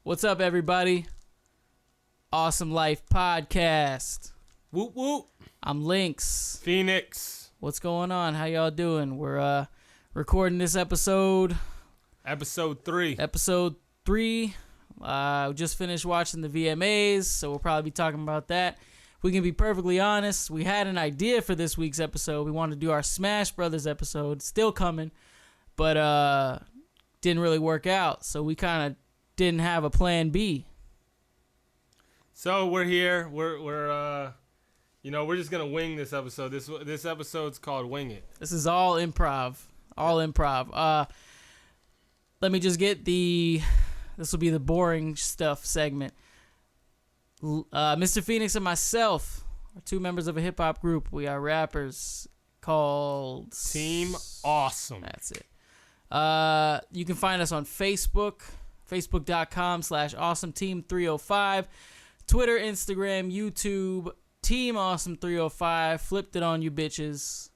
What's up, everybody? Awesome Life Podcast. Whoop whoop. I'm Lynx. Phoenix. What's going on? How y'all doing? We're recording this episode. Episode 3. Episode 3. We just finished watching the VMAs, so we'll probably be talking about that. We can be perfectly honest. We had an idea for this week's episode. We wanted to do our Smash Brothers episode. Still coming, but didn't really work out. So we kind of didn't have a plan B. So we're here. We're just gonna wing this episode. This episode's called Wing It. This is all improv. Let me just get this will be the boring stuff segment. Mr. Phoenix and myself are two members of a hip-hop group. We are rappers called Team Awesome. That's it. You can find us on Facebook, facebook.com/awesometeam305, Twitter, Instagram, YouTube, Team Awesome 305. Flipped it on you bitches.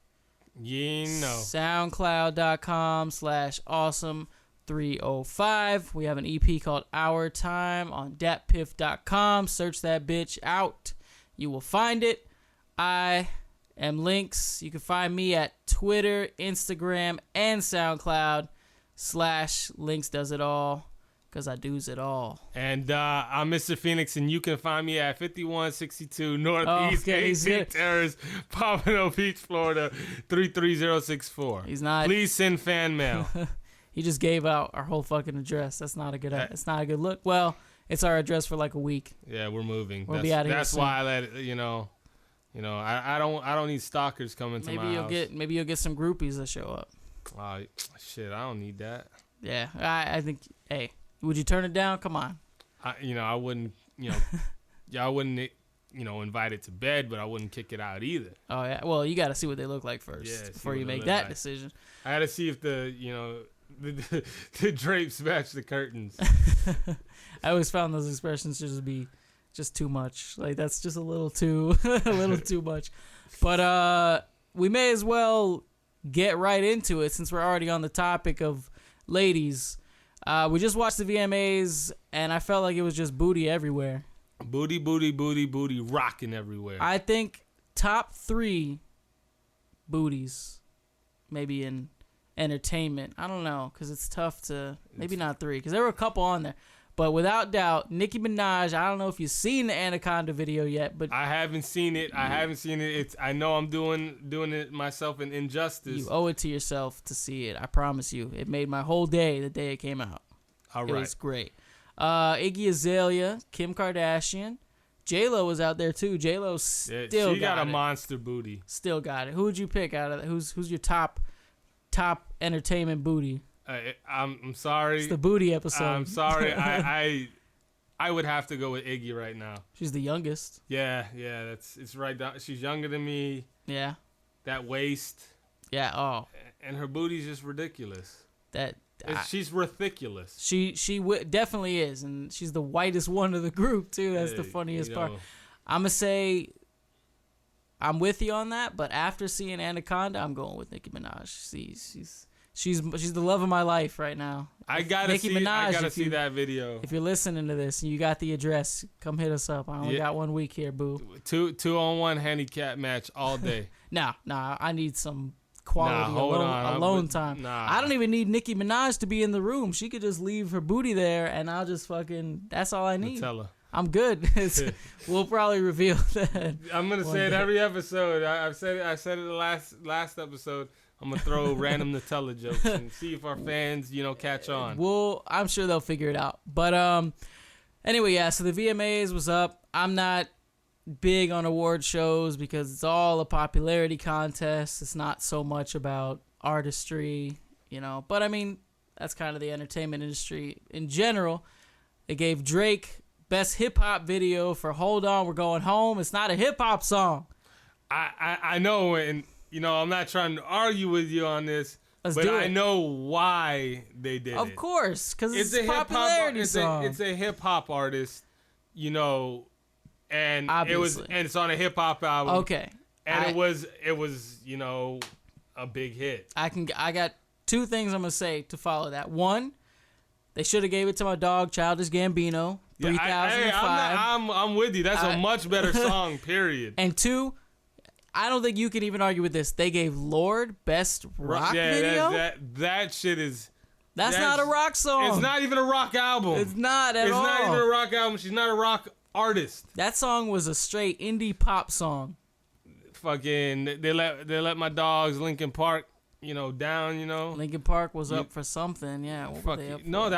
You know. SoundCloud.com/awesome305. We have an EP called Our Time on datpiff.com. Search that bitch out. You will find it. I am Lynx. You can find me at Twitter, Instagram, and SoundCloud /LynxDoesItAll, because I do's it all. And I'm Mr. Phoenix, and you can find me at 5162 Northeast 18th Terrace, Pompano Beach, Florida, 33064. He's not. Please send fan mail. He just gave out our whole fucking address. That's not a good. It's not a good look. Well, it's our address for like a week. Yeah, we're moving. We'll be out of here That's soon. why I let it, I don't need stalkers coming to my house. Maybe you'll get some groupies that show up. Shit, I don't need that. Yeah, I think. Hey, would you turn it down? Come on. I wouldn't. I wouldn't. Invite it to bed, but I wouldn't kick it out either. Oh yeah. Well, you got to see what they look like first before you make that decision. I had to see if the drapes match the curtains. I always found those expressions to just be just too much. Like that's just a little too much. But we may as well get right into it since we're already on the topic of ladies. We just watched the VMAs and I felt like it was just booty everywhere. Booty, booty, booty, booty, rocking everywhere. I think top 3 booties, maybe in entertainment. I don't know, because it's tough to... Maybe not 3, because there were a couple on there. But without doubt, Nicki Minaj, I don't know if you've seen the Anaconda video yet, but... I haven't seen it. I know I'm doing it myself an injustice. You owe it to yourself to see it. I promise you. It made my whole day the day it came out. All right. It was great. Iggy Azalea, Kim Kardashian, J-Lo was out there too. J-Lo still she got a monster booty. Still got it. Who would you pick out of that? Who's your top entertainment booty? I'm sorry. It's the booty episode. I'm sorry. I would have to go with Iggy right now. She's the youngest. Yeah. It's right down. She's younger than me. Yeah. That waist. Yeah. Oh. And her booty's just ridiculous. She's ridiculous. She definitely is, and she's the whitest one of the group too. That's the funniest part. I'm gonna say I'm with you on that, but after seeing Anaconda, I'm going with Nicki Minaj. She's the love of my life right now. I gotta see that video. If you're listening to this and you got the address, come hit us up. I only got 1 week here, boo. 2-on-1 handicap match all day. Nah, I need some quality alone time. Nah. I don't even need Nicki Minaj to be in the room. She could just leave her booty there, and I'll just that's all I need. Tell her. I'm good. We'll probably reveal that. I'm gonna say it every episode. I said it the last episode. I'm gonna throw random Nutella jokes and see if our fans, catch on. Well, I'm sure they'll figure it out. But anyway, yeah. So the VMAs was up. I'm not big on award shows because it's all a popularity contest. It's not so much about artistry, But I mean, that's kind of the entertainment industry in general. They gave Drake best hip hop video for "Hold On, We're Going Home." It's not a hip hop song. I know, and I'm not trying to argue with you on this. But I know why they did it. Of course, because it's a popularity song. It's a hip hop artist, and obviously. It's on a hip hop album. Okay. And it was a big hit. I got 2 things I'm gonna say to follow that. One, They should have gave it to my dog, Childish Gambino. 3005. I'm with you. That's a much better song, period. And 2, I don't think you can even argue with this. They gave Lord best rock video. That shit is. That's not a rock song. It's not even a rock album. It's not at all. It's not even a rock album. She's not a rock artist. That song was a straight indie pop song. Fucking, they let my dogs Linkin Park, down, Linkin Park was up for something, yeah. What were they up for? No,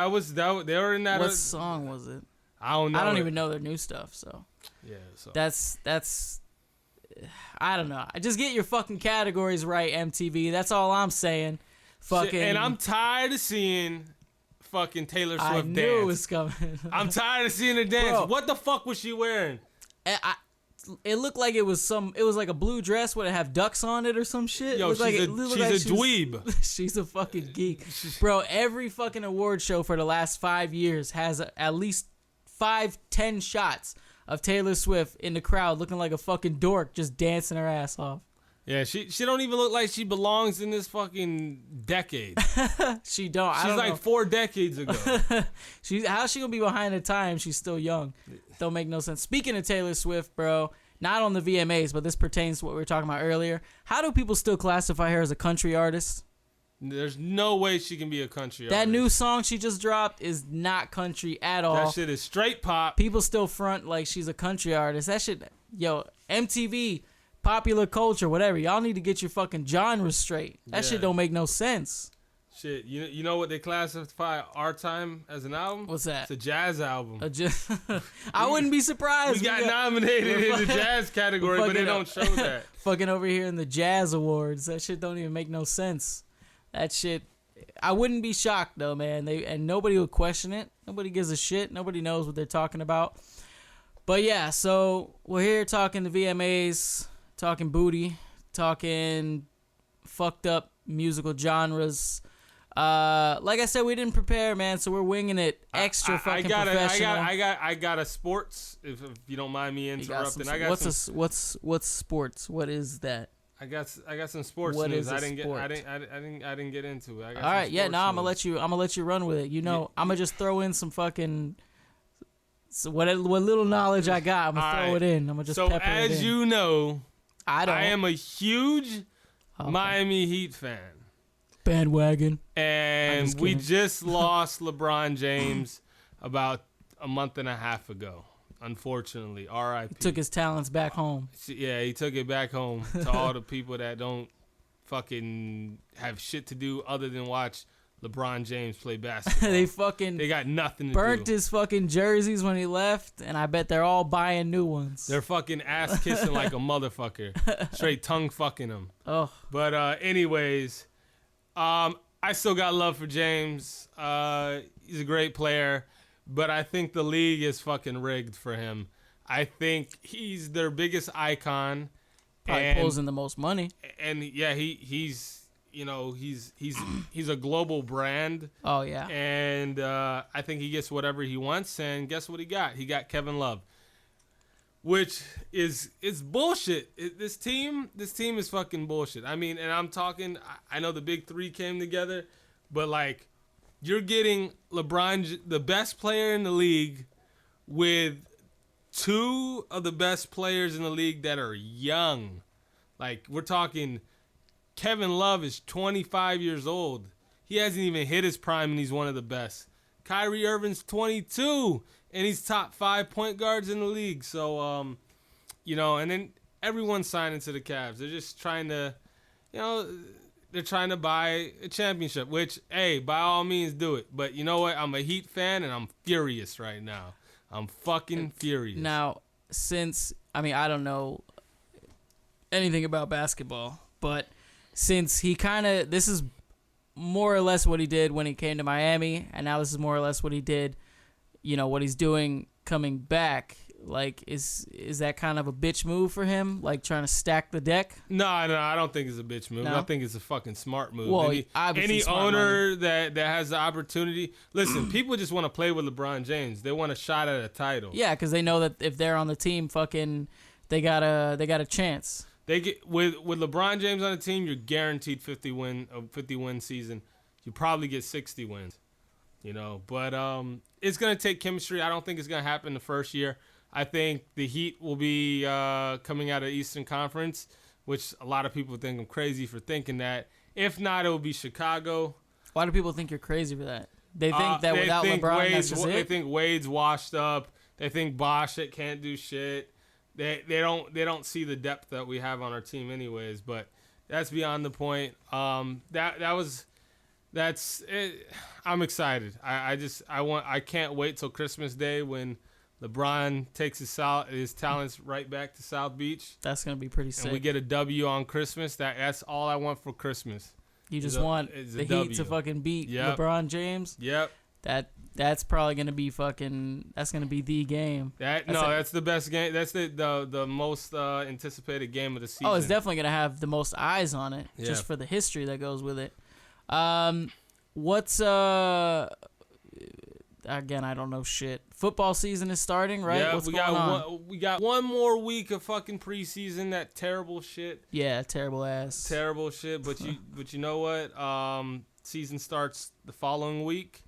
they were in that. What song was it? I don't know. I don't even know their new stuff, so. Yeah, so. That's I don't know. Just get your fucking categories right, MTV. That's all I'm saying. Fucking. And I'm tired of seeing fucking Taylor Swift dance. I knew it was coming. I'm tired of seeing her dance. Bro, what the fuck was she wearing? It looked like it was like a blue dress. Would it have ducks on it or some shit? Yo, she's a dweeb. She's a fucking geek. Bro, every fucking award show for the last 5 years has at least 5-10 shots of Taylor Swift in the crowd looking like a fucking dork just dancing her ass off. Yeah, she don't even look like she belongs in this fucking decade. She don't. She's like 4 decades ago. How's she gonna be behind the time? She's still young. Don't make no sense. Speaking of Taylor Swift, bro, not on the VMAs, but this pertains to what we were talking about earlier. How do people still classify her as a country artist? There's no way she can be a country artist. That new song she just dropped is not country at all. That shit is straight pop. People still front like she's a country artist. That shit, MTV. Popular culture, whatever. Y'all need to get your fucking genre straight. That shit don't make no sense. Shit, you know what they classify Our Time as an album? What's that? It's a jazz album. I wouldn't be surprised. We got nominated in the jazz category, but they don't show that. Fucking over here in the Jazz Awards. That shit don't even make no sense. That shit, I wouldn't be shocked though, man. And nobody would question it. Nobody gives a shit. Nobody knows what they're talking about. But yeah, so we're here talking the VMAs. Talking booty, talking fucked up musical genres. Like I said, we didn't prepare, man, so we're winging it extra fucking professional. I got a sports, if you don't mind me interrupting. What's sports? What is that? I got some sports what news. Is I didn't get into it. All right, yeah, no, I'm gonna let you run with it. I'm gonna just throw in some fucking. So what little knowledge I got, I'm gonna throw it in. I'm gonna just pepper it in. So as you know, I am a huge Miami Heat fan. Bandwagon. And we just lost LeBron James about a month and a half ago. Unfortunately, R.I.P. He took his talents back home. Yeah, he took it back home to all the people that don't fucking have shit to do other than watch LeBron James play basketball. They got nothing to do. Burnt his fucking jerseys when he left, and I bet they're all buying new ones. They're fucking ass kissing like a motherfucker. Straight tongue fucking him. Oh. But anyways, I still got love for James. He's a great player, but I think the league is fucking rigged for him. I think he's their biggest icon. Probably pulls in the most money. And yeah, he's a global brand. Oh, yeah. And I think he gets whatever he wants. And guess what he got? He got Kevin Love, which is bullshit. This team is fucking bullshit. I mean, and I'm talking, I know the big three came together, but like you're getting LeBron, the best player in the league, with two of the best players in the league that are young. Like we're talking, Kevin Love is 25 years old. He hasn't even hit his prime, and he's one of the best. Kyrie Irving's 22, and he's top 5 point guards in the league. So, and then everyone's signing to the Cavs. They're just trying to, they're trying to buy a championship, which, hey, by all means do it. But you know what? I'm a Heat fan, and I'm furious right now. I'm fucking furious. Now, I don't know anything about basketball, but since this is more or less what he did when he came to Miami, and now this is more or less what he did, what he's doing coming back. Like, is that kind of a bitch move for him? Like, trying to stack the deck? No, I don't think it's a bitch move. No? I think it's a fucking smart move. Well, any owner that has the opportunity. Listen, people just want to play with LeBron James. They want a shot at a title. Yeah, because they know that if they're on the team, fucking, they got a chance. They get with LeBron James on the team, you're guaranteed 50 win season. You probably get 60 wins. But it's gonna take chemistry. I don't think it's gonna happen the first year. I think the Heat will be coming out of Eastern Conference, which a lot of people think I'm crazy for thinking that. If not, it will be Chicago. Why do people think you're crazy for that? They think that without LeBron, that's just they it? think Wade's washed up. They think Bosh can't do shit. They don't see the depth that we have on our team, anyways. But that's beyond the point. That's it. I'm excited. I can't wait till Christmas Day when LeBron takes his talents right back to South Beach. That's gonna be pretty sick. And we get a W on Christmas. That's all I want for Christmas. You just want the Heat to fucking beat LeBron James. Yep. That's probably gonna be that's gonna be the game. That's the best game. That's the most anticipated game of the season. Oh, it's definitely gonna have the most eyes on it, just for the history that goes with it. What's again? I don't know shit. Football season is starting, right? Yeah, What's going on? We got one more week of fucking preseason. That terrible shit. Yeah, terrible shit. But you know what? Season starts the following week,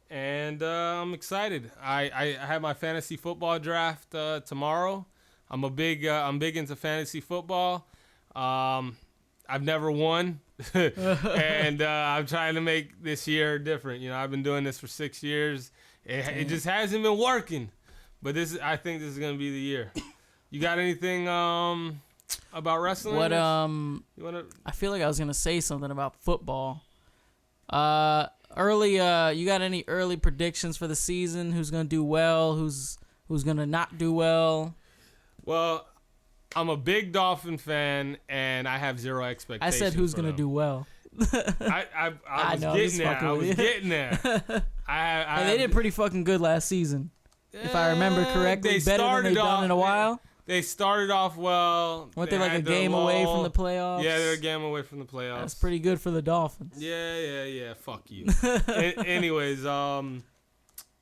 and I'm excited. I have my fantasy football draft tomorrow. I'm big into fantasy football. I've never won, and I'm trying to make this year different. I've been doing this for 6 years. It just hasn't been working, but I think this is gonna be the year. You got anything about wrestling? What I feel like I was gonna say something about football. You got any early predictions for the season? Who's gonna do well? Who's gonna not do well? Well, I'm a big Dolphin fan, and I have zero expectations. I said who's gonna do well. I was getting there. They did pretty fucking good last season, if I remember correctly. Better than they've done in a while. They started off well. Weren't they like a game away from the playoffs? Yeah, they're a game away from the playoffs. That's pretty good for the Dolphins. Yeah. Fuck you. Anyways, out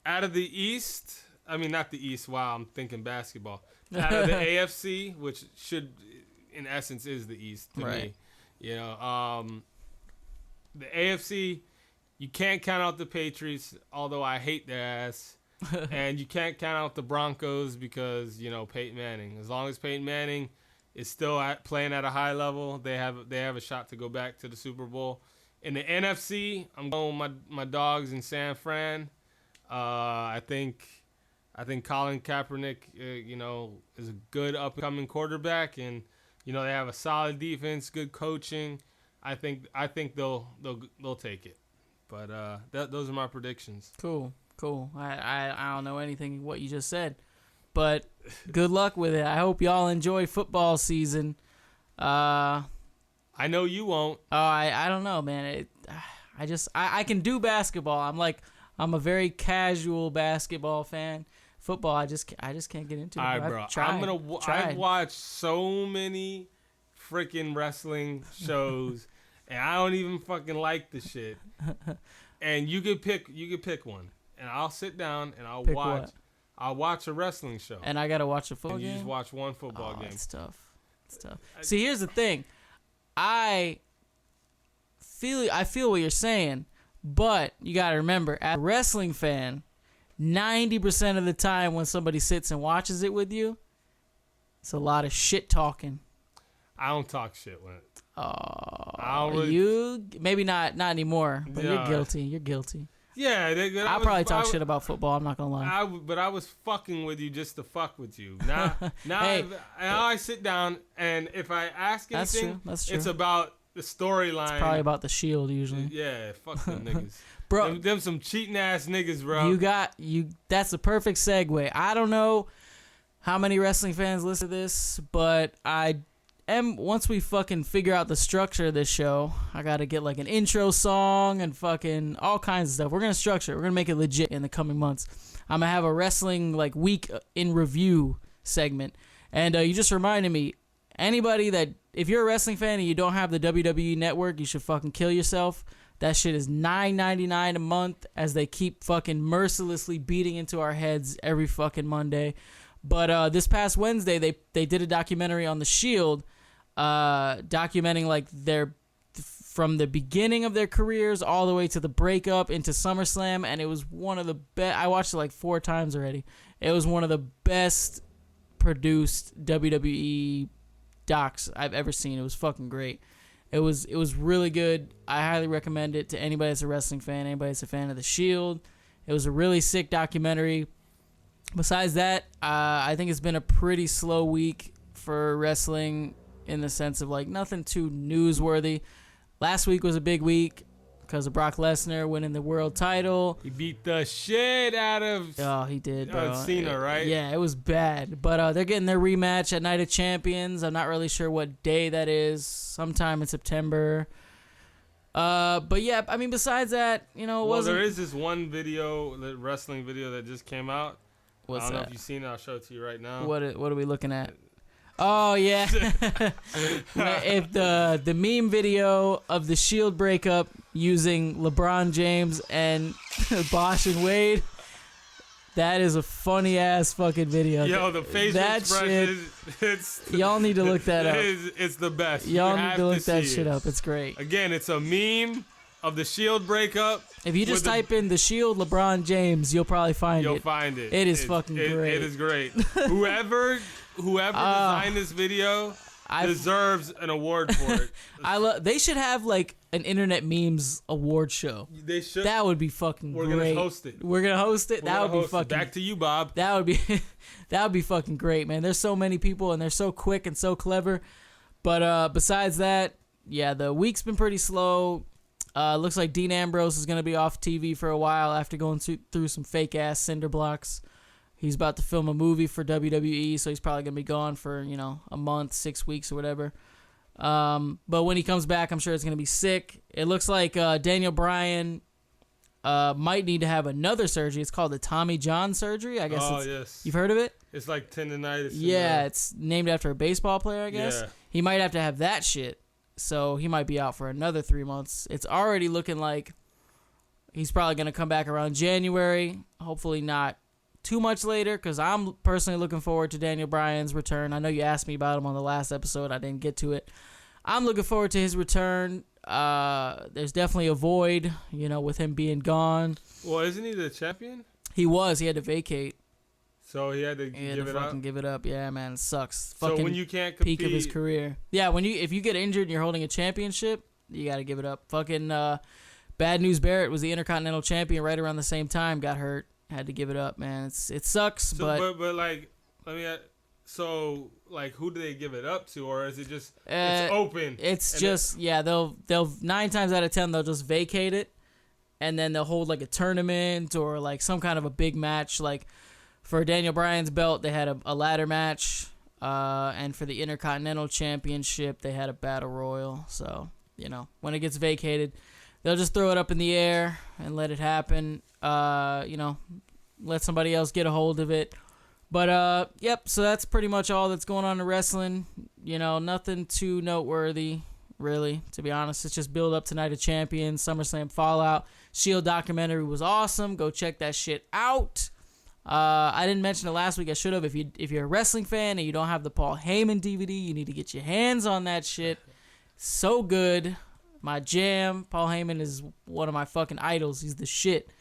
of the East, I mean not the East. Wow, I'm thinking basketball. Out of the AFC, which should, in essence, is the East to me. The AFC, you can't count out the Patriots, although I hate their ass. And you can't count out the Broncos because, Peyton Manning. As long as Peyton Manning is still playing at a high level, they have a shot to go back to the Super Bowl. In the NFC, I'm going with my dogs in San Fran. I think Colin Kaepernick, is a good up-and-coming quarterback, and they have a solid defense, good coaching. I think they'll take it, but those are my predictions. Cool. I don't know anything what you just said, but good luck with it. I hope y'all enjoy football season. I know you won't. Oh, I don't know, man. I can do basketball. I'm a very casual basketball fan. Football, I just can't get into it. All right, bro. I've watched so many freaking wrestling shows, and I don't even fucking like the shit. And you could pick one, and I'll sit down and I'll watch. What? I'll watch a wrestling show. And I gotta watch a football game. You just watch one football game. It's tough. See, here's the thing. I feel what you're saying, but you gotta remember, as a wrestling fan, 90% of the time when somebody sits and watches it with you, it's a lot of shit talking. I don't talk shit when it. You maybe not anymore, but you're guilty. You're guilty. Yeah, I'll probably talk shit about football. I'm not gonna lie. But I was fucking with you just to fuck with you. Now hey, I sit down, and if I ask anything, that's true. It's about the storyline. It's probably about the Shield usually. Yeah, fuck them niggas. Bro, them some cheating ass niggas, bro. That's a perfect segue. I don't know how many wrestling fans listen to this, but once we fucking figure out the structure of this show, I gotta get like an intro song and fucking all kinds of stuff. We're gonna structure it. We're gonna make it legit in the coming months. I'm gonna have a wrestling like week in review segment, and you just reminded me. Anybody that if you're a wrestling fan and you don't have the WWE Network, you should fucking kill yourself. That shit is $9.99 a month as they keep fucking mercilessly beating into our heads every fucking Monday. But this past Wednesday, they did a documentary on the Shield, documenting like their from the beginning of their careers all the way to the breakup into SummerSlam, and it was one of the best. I watched it like 4 times already. It was one of the best produced WWE docs I've ever seen. It was fucking great. It was really good. I highly recommend it to anybody that's a wrestling fan, anybody that's a fan of The Shield. It was a really sick documentary. Besides that, I think it's been a pretty slow week for wrestling in the sense of like nothing too newsworthy. Last week was a big week because of Brock Lesnar winning the world title. He beat the shit out of he did, bro. Cena, right? Yeah, it was bad. But they're getting their rematch at Night of Champions. I'm not really sure what day that is. Sometime in September. But yeah, I mean, besides that, you know, there is this one video, the wrestling video that just came out. What's I don't that? know if you've seen it. I'll show it to you right now. What are we looking at? Oh yeah, if the meme video of the Shield breakup using LeBron James and Bosch and Wade, that is a funny ass fucking video. Yo, the facial expression, y'all need to look that up. It's the best. Y'all need to look that shit up. It's great. Again, it's a meme of the Shield breakup. If you just type in the Shield LeBron James, you'll probably find it. You'll find it. It is fucking great. It is great. Whoever designed this video deserves an award for it. They should have like an internet memes award show. They should. That would be fucking great. We're gonna host it. We're gonna host it. That would be fucking. Back to you, Bob. That would be fucking great, man. There's so many people and they're so quick and so clever. But besides that, yeah, the week's been pretty slow. Looks like Dean Ambrose is gonna be off TV for a while after going through some fake ass cinder blocks. He's about to film a movie for WWE, so he's probably going to be gone for, you know, a month, 6 weeks or whatever. But when he comes back, I'm sure it's going to be sick. It looks like Daniel Bryan might need to have another surgery. It's called the Tommy John surgery. I guess yes. You've heard of it? It's like tendonitis. Yeah, it's named after a baseball player, I guess. Yeah. He might have to have that shit, so he might be out for another 3 months. It's already looking like he's probably going to come back around January. Hopefully not too much later, because I'm personally looking forward to Daniel Bryan's return. I know you asked me about him on the last episode. I didn't get to it. I'm looking forward to his return. There's definitely a void, you know, with him being gone. Well, isn't he the champion? He was. He had to vacate. So he had to give it up? Yeah, man. It sucks. So fucking when you can't compete, peak of his career. Yeah, if you get injured and you're holding a championship, you got to give it up. Fucking Bad News Barrett was the Intercontinental Champion right around the same time, got hurt. Had to give it up, man. It sucks, but like, let me. So like, who do they give it up to, or is it just it's open? It's just they'll 9 times out of 10 they'll just vacate it, and then they'll hold like a tournament or like some kind of a big match. Like for Daniel Bryan's belt, they had a ladder match, and for the Intercontinental Championship, they had a battle royal. So you know, when it gets vacated, they'll just throw it up in the air and let it happen. You know, let somebody else get a hold of it. But, yep, so that's pretty much all that's going on in wrestling. You know, nothing too noteworthy, really, to be honest. It's just build up to Night of Champions, SummerSlam Fallout. Shield documentary was awesome. Go check that shit out. I didn't mention it last week. I should have. If you're a wrestling fan and you don't have the Paul Heyman DVD, you need to get your hands on that shit. So good. My jam. Paul Heyman is one of my fucking idols. He's the shit.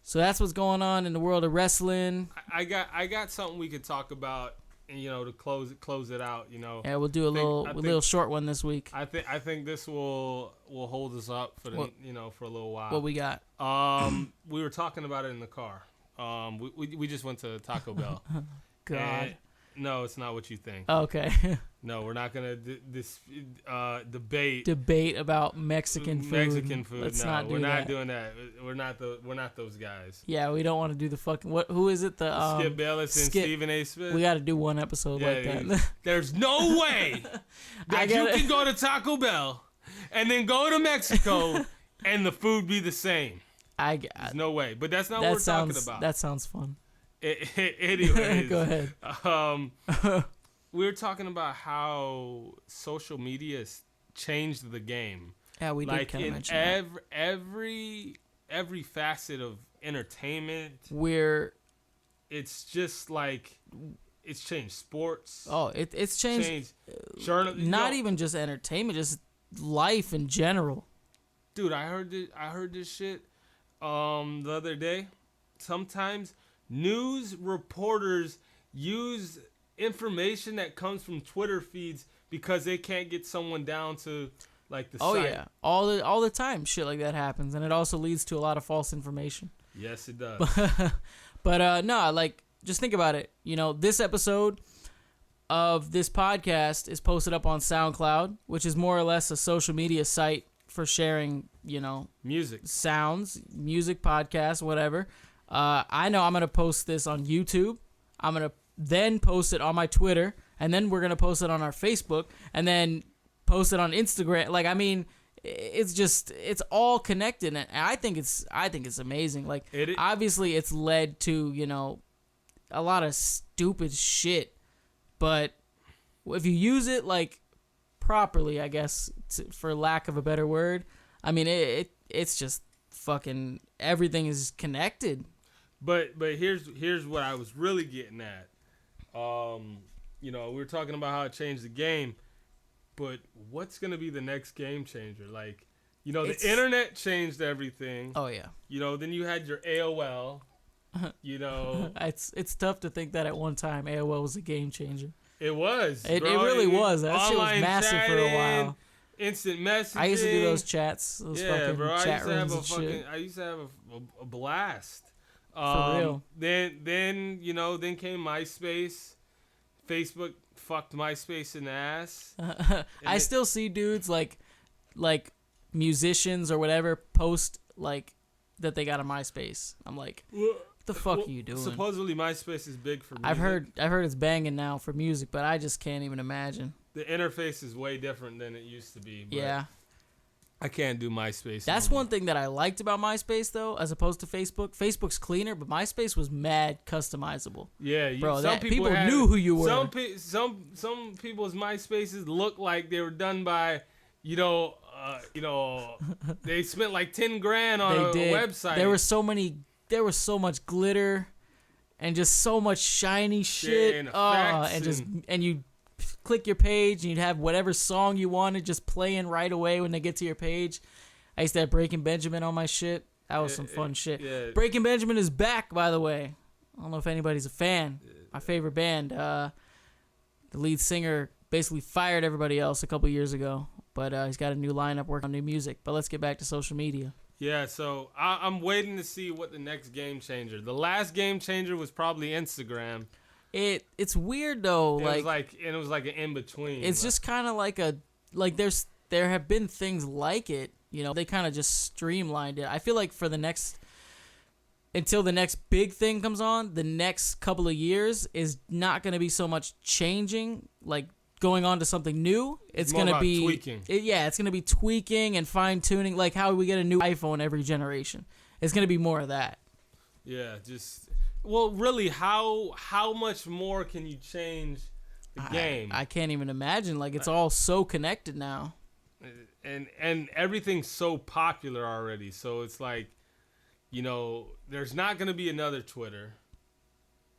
So that's what's going on in the world of wrestling. I got something we could talk about, and you know, to close it out. You know. Yeah, we'll do a little short one this week. I think this will hold us up for for a little while. What we got? We were talking about it in the car. We just went to Taco Bell. God. No, it's not what you think. Okay. No, we're not gonna debate about Mexican food. Let's not do that. We're not doing that. We're not those guys. Yeah, we don't want to do the fucking who is it? The Skip Bayless and Stephen A. Smith. We got to do one episode like that. There's no way that you can go to Taco Bell and then go to Mexico and the food be the same. There's no way. But that's not what we're talking about. That sounds fun. Anyways, go ahead. We were talking about how social media has changed the game. Yeah, we did kind of mention that. Every facet of entertainment. It's just like it's changed sports. Oh, it's changed. Journalism. Not even just entertainment, just life in general. Dude, I heard this shit the other day. Sometimes news reporters use information that comes from Twitter feeds because they can't get someone down to like the site. Oh yeah, all the time shit like that happens, and it also leads to a lot of false information. Yes, it does. But no, like just think about it. You know, this episode of this podcast is posted up on SoundCloud, which is more or less a social media site for sharing, you know, music, sounds, music, podcasts, whatever. I know I'm going to post this on YouTube. I'm going to then post it on my Twitter, and then we're going to post it on our Facebook, and then post it on Instagram. Like, I mean, it's all connected, and I think it's amazing. Like, obviously it's led to, you know, a lot of stupid shit, but if you use it like properly, I guess, for lack of a better word, I mean, it's just fucking everything is connected. But here's what I was really getting at. You know, we were talking about how it changed the game, but what's gonna be the next game changer? Like, you know, the internet changed everything. Oh yeah. You know, then you had your AOL. You know, it's tough to think that at one time AOL was a game changer. It was. It really was. That shit was massive chatting, for a while. Instant messaging. I used to do those chats, those fucking bro, chat rooms and shit. I used to have a blast. For real. Then you know, then came MySpace. Facebook fucked MySpace in the ass. I still see dudes like musicians or whatever post like that they got a MySpace. I'm like, what the fuck are you doing? Supposedly MySpace is big for music. I've heard it's banging now for music, but I just can't even imagine. The interface is way different than it used to be. But yeah. I can't do MySpace. That's one thing that I liked about MySpace, though, as opposed to Facebook. Facebook's cleaner, but MySpace was mad customizable. Yeah, bro, people knew who you were. Some people's MySpaces look like they were done by, you know, they spent like 10 grand on a website. There was so much glitter, and just so much shiny shit. And you click your page and you'd have whatever song you wanted just playing right away when they get to your page. I used to have Breaking Benjamin on my shit. That was some fun shit. Yeah. Breaking Benjamin is back, by the way. I don't know if anybody's a fan. My favorite band. The lead singer basically fired everybody else a couple years ago, but he's got a new lineup working on new music. But let's get back to social media. Yeah, so I'm waiting to see what the next game changer. The last game changer was probably Instagram. It's weird though. It was like an in between. It's just kind of like there have been things like it. You know, they kind of just streamlined it. I feel like until the next big thing comes on, the next couple of years is not going to be so much changing, like going on to something new. It's going to be tweaking. It's going to be tweaking and fine tuning, like how we get a new iPhone every generation. It's going to be more of that. Yeah, well, really, how much more can you change the game? I can't even imagine. Like, it's all so connected now. And everything's so popular already. So it's like, you know, there's not going to be another Twitter.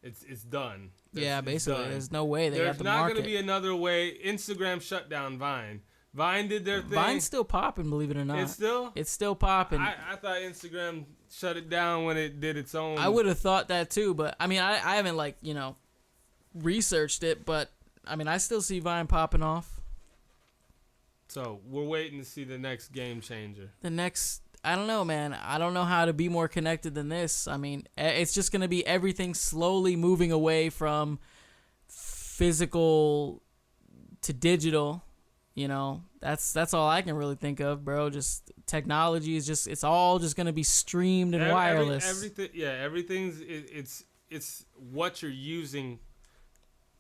It's done. Basically. There's no way they got the market. There's not going to be another way. Instagram shut down Vine. Vine did their thing. Vine's still popping, believe it or not. It's still popping. I thought Instagram shut it down when it did its own. I would have thought that too, but I mean, I haven't researched it, but I mean, I still see Vine popping off. So we're waiting to see the next game changer. I don't know, man. I don't know how to be more connected than this. I mean, it's just going to be everything slowly moving away from physical to digital. You know, that's all I can really think of, bro. Just technology is it's all just going to be streamed and wireless. Everything's it's what you're using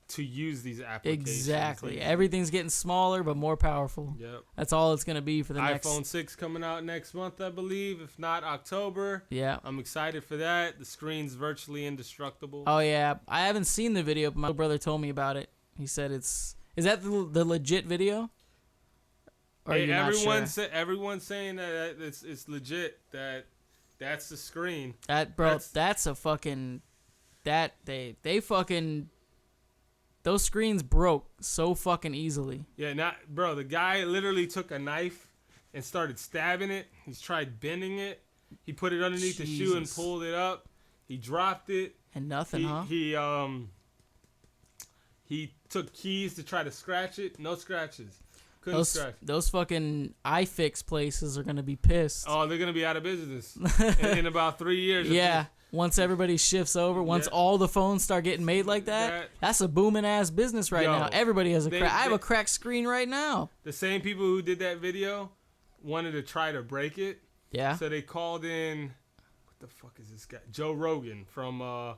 to use these applications. Exactly. Everything's getting smaller but more powerful. Yep. That's all it's going to be for the next. iPhone 6 coming out next month, I believe, if not October. Yeah. I'm excited for that. The screen's virtually indestructible. Oh yeah, I haven't seen the video, but my brother told me about it. He said is that the legit video? Or everyone's saying that it's legit, that's the screen. That's a fucking they fucking those screens broke so fucking easily. Yeah, bro. The guy literally took a knife and started stabbing it. He's tried bending it. He put it underneath the shoe and pulled it up. He dropped it. And nothing, huh? He took keys to try to scratch it. No scratches. Couldn't scratch. Those fucking iFix places are gonna be pissed. Oh, they're gonna be out of business in about 3 years. Yeah. Once everybody shifts over, once all the phones start getting made like that's a booming ass business right now. Everybody has a crack. I have a cracked screen right now. The same people who did that video wanted to try to break it. Yeah. So they called in, what the fuck is this guy? Joe Rogan from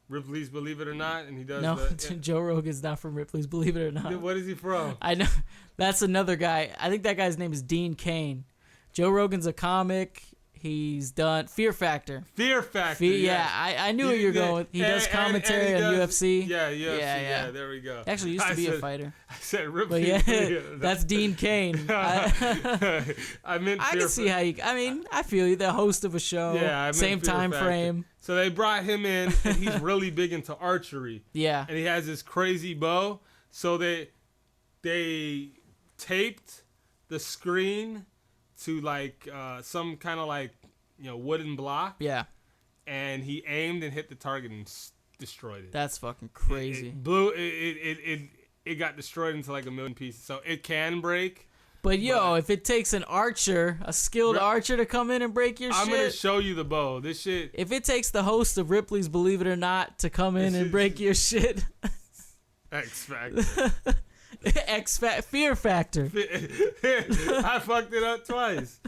Ripley's Believe It or Not, and he does. No, Joe Rogan's not from Ripley's Believe It or Not. What is he from? I know. That's another guy. I think that guy's name is Dean Cain. Joe Rogan's a comic. He's done Fear Factor. Yeah, I knew where you're going with. He does commentary on UFC. Yeah, yeah, there we go. Actually, used to be a fighter. I said Ripley. But yeah, that's Dean Cain. I meant I can see how you. I mean, I feel you. The host of a show. Yeah, I meant same Fear time Factor. frame. So they brought him in, and he's really big into archery. Yeah, and he has this crazy bow. So they taped the screen to like some kind of like wooden block. Yeah. And he aimed and hit the target and destroyed it. That's fucking crazy. It blew it got destroyed into like a million pieces. So it can break. But if it takes an archer, a skilled archer to come in and break your shit. I'm gonna show you the bow. This shit. If it takes the host of Ripley's Believe It or Not to come in and break your shit. X Factor. Fear Factor. I fucked it up twice.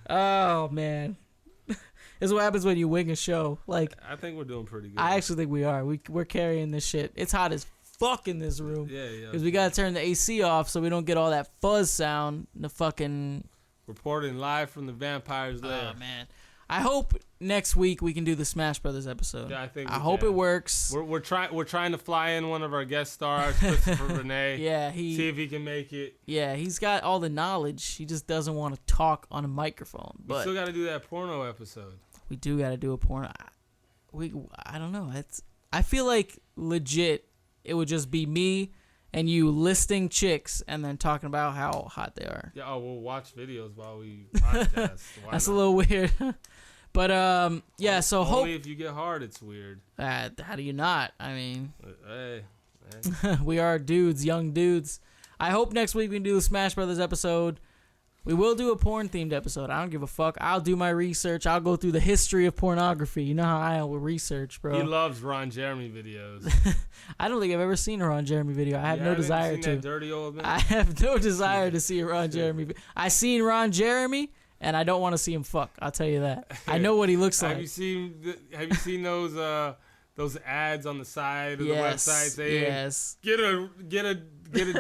Oh man, this is what happens when you wing a show. Like, I think we're doing pretty good. I actually think we are. We're carrying this shit. It's hot as fuck in this room. Yeah. Because we gotta turn the AC off so we don't get all that fuzz sound. The fucking reporting live from the Vampire's Lair. Oh man, I hope next week we can do the Smash Brothers episode. Yeah, I hope it works. We're trying to fly in one of our guest stars, Christopher Renee. Yeah, see if he can make it. Yeah, he's got all the knowledge. He just doesn't want to talk on a microphone. But we still got to do that porno episode. We do got to do a porno. I don't know. I feel like legit it would just be me and you listing chicks and then talking about how hot they are. Yeah, we'll watch videos while we podcast. That's a little weird. But yeah, so only if you get hard, it's weird. How do you not? I mean, hey. We are dudes, young dudes. I hope next week we can do the Smash Brothers episode. We will do a porn themed episode. I don't give a fuck. I'll do my research. I'll go through the history of pornography. You know how I am with research, bro. He loves Ron Jeremy videos. I don't think I've ever seen a Ron Jeremy video. I have no desire to. That dirty old man? I have no desire to see a Ron Jeremy. I seen Ron Jeremy. And I don't want to see him fuck. I'll tell you that. I know what he looks like. Have you seen those ads on the side of the website saying, get a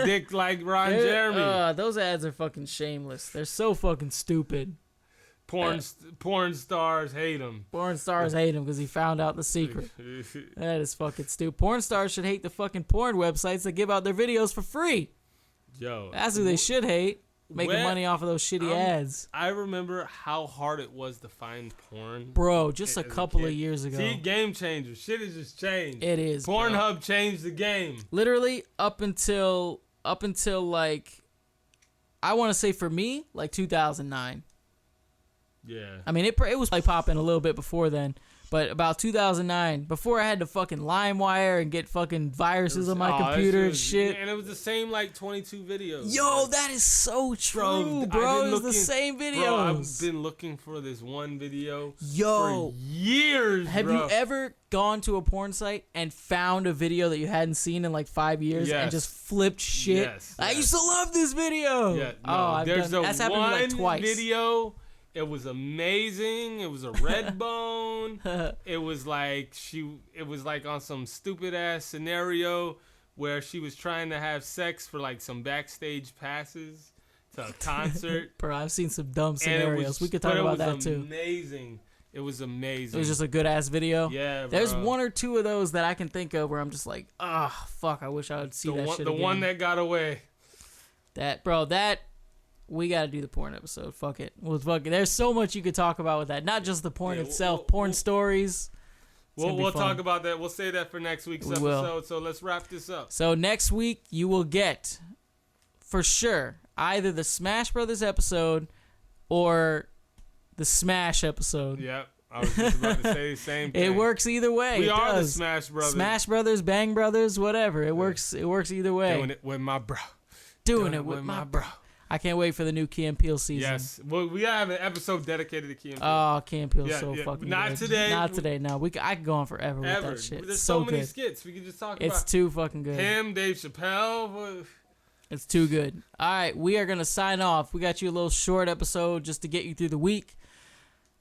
dick like Ron Jeremy? Those ads are fucking shameless. They're so fucking stupid. Porn stars hate him. Porn stars hate him because he found out the secret. That is fucking stupid. Porn stars should hate the fucking porn websites that give out their videos for free. Yo, that's who they should hate. Making money off of those shitty ads. I remember how hard it was to find porn. Bro, just a couple of years ago. See, game changer. Shit has just changed. It is. Pornhub changed the game. Literally up until like, I want to say for me, like 2009. Yeah. I mean, it was like popping a little bit before then. But about 2009, before I had to fucking LimeWire and get fucking viruses on my computer and shit. And it was the same like 22 videos. Yo, that is so true, bro. It was the same videos. Bro, I've been looking for this one video for years, Have you ever gone to a porn site and found a video that you hadn't seen in like 5 years and just flipped shit? Yes. I used to love this video. Yeah, no, that's happened to me like twice. Video. It was amazing. It was a red bone. It was like on some stupid ass scenario where she was trying to have sex for like some backstage passes to a concert. Bro, I've seen some dumb scenarios. We could talk about that too. Amazing. It was amazing. It was just a good ass video. Yeah, bro. There's one or two of those that I can think of where I'm just like, fuck, I wish I would see that shit again. The one that got away. We gotta do the porn episode. Fuck it. There's so much you could talk about with that. Not just the porn itself. Porn stories. We'll talk about that. We'll say that for next week's episode. So let's wrap this up. So next week you will get, for sure, either the Smash Brothers episode or the Smash episode. Yep. I was just about to say the same thing. It works either way. We are the Smash Brothers. Smash Brothers, Bang Brothers, whatever. It works either way. Doing it with my bro. Doing it with my bro. I can't wait for the new Key and Peele season. Yes. Well, we have an episode dedicated to Key and Peele. Oh, Key and Peele's so fucking Not good. today. Not today, no. I could go on forever with that shit. There's so many good. skits. We could just talk It's about too fucking good. him, Dave Chappelle. It's too good. All right, we are going to sign off. We got you a little short episode just to get you through the week.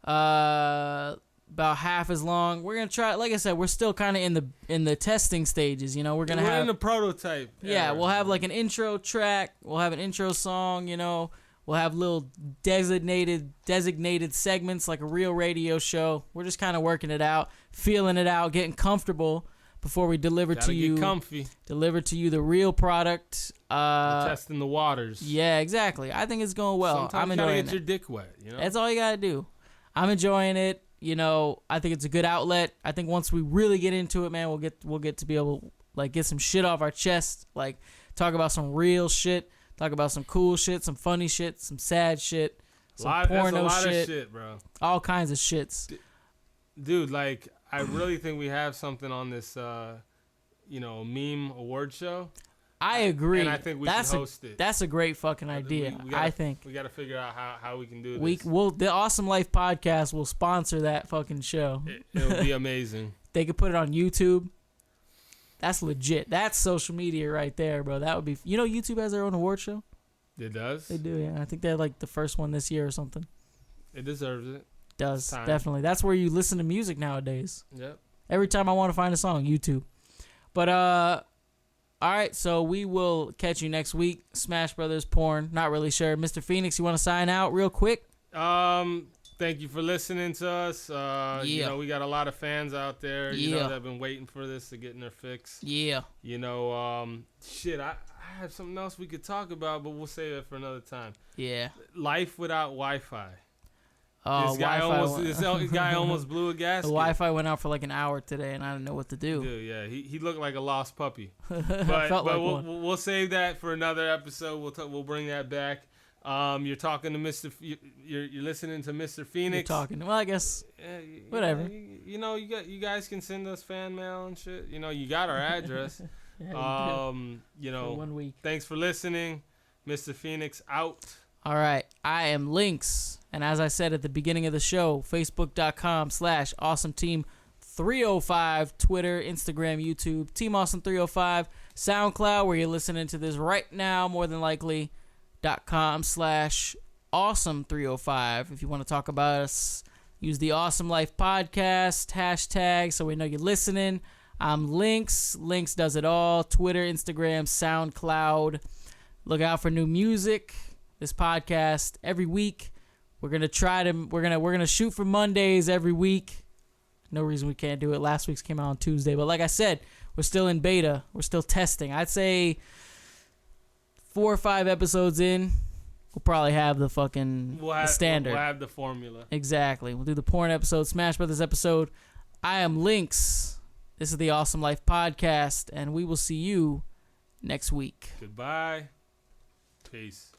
About half as long. We're gonna try. Like I said, we're still kind of in the testing stages. You know, we're in the prototype. Yeah, era. we'll have like an intro track. We'll have an intro song. You know, we'll have little designated segments like a real radio show. We're just kind of working it out, feeling it out, getting comfortable before we deliver Gotta to you. Get comfy. Deliver to you the real product. We're testing the waters. Yeah, exactly. I think it's going well. Sometimes I'm enjoying you it. gotta get your dick wet. You know, That's all you gotta do. I'm enjoying it. You know, I think it's a good outlet. I think once we really get into it, man, we'll get to be able to, like, get some shit off our chest, like talk about some real shit, talk about some cool shit, some funny shit, some sad shit, some porno that's a lot shit, of shit, bro. all kinds of shits. Dude, like, I really think we have something on this, meme award show. I agree. And I think we should host it. That's a great fucking idea. I think we got to figure out how we can do this. The Awesome Life podcast will sponsor that fucking show. It'll be amazing. They could put it on YouTube. That's legit. That's social media right there, bro. That would be. You know, YouTube has their own award show. It does. They do, yeah. I think they're like the first one this year or something. It deserves it. Does definitely. That's where you listen to music nowadays. Yep. Every time I want to find a song, YouTube. But all right, so we will catch you next week. Smash Brothers porn. Not really sure. Mr. Phoenix, you want to sign out real quick? Thank you for listening to us. You know, we got a lot of fans out there. You know, that have been waiting for this to get in their fix. Yeah. You know, shit, I have something else we could talk about, but we'll save it for another time. Yeah. Life without Wi-Fi. Oh, this guy almost blew a gasket. The Wi-Fi went out for like an hour today, and I didn't know what to do. Dude, yeah, he looked like a lost puppy. But we'll save that for another episode. We'll bring that back. You're talking to Mr. You're listening to Mr. Phoenix. You're talking. Well, I guess whatever. You know, you guys can send us fan mail and shit. You know, you got our address. Yeah, you know, for 1 week. Thanks for listening, Mr. Phoenix out. All right, I am Lynx, and as I said at the beginning of the show, Facebook.com/AwesomeTeam305, Twitter, Instagram, YouTube, Team Awesome305, SoundCloud, where you're listening to this right now, more than likely, .com/Awesome305. If you want to talk about us, use the Awesome Life Podcast hashtag so we know you're listening. I'm Lynx. Lynx does it all. Twitter, Instagram, SoundCloud. Look out for new music. This podcast every week. We're gonna shoot for Mondays every week. No reason we can't do it. Last week's came out on Tuesday, but like I said, we're still in beta. We're still testing. I'd say 4 or 5 episodes in, we'll probably have the standard. We'll have the formula. Exactly. We'll do the porn episode, Smash Brothers episode. I am Lynx. This is the Awesome Life Podcast, and we will see you next week. Goodbye. Peace.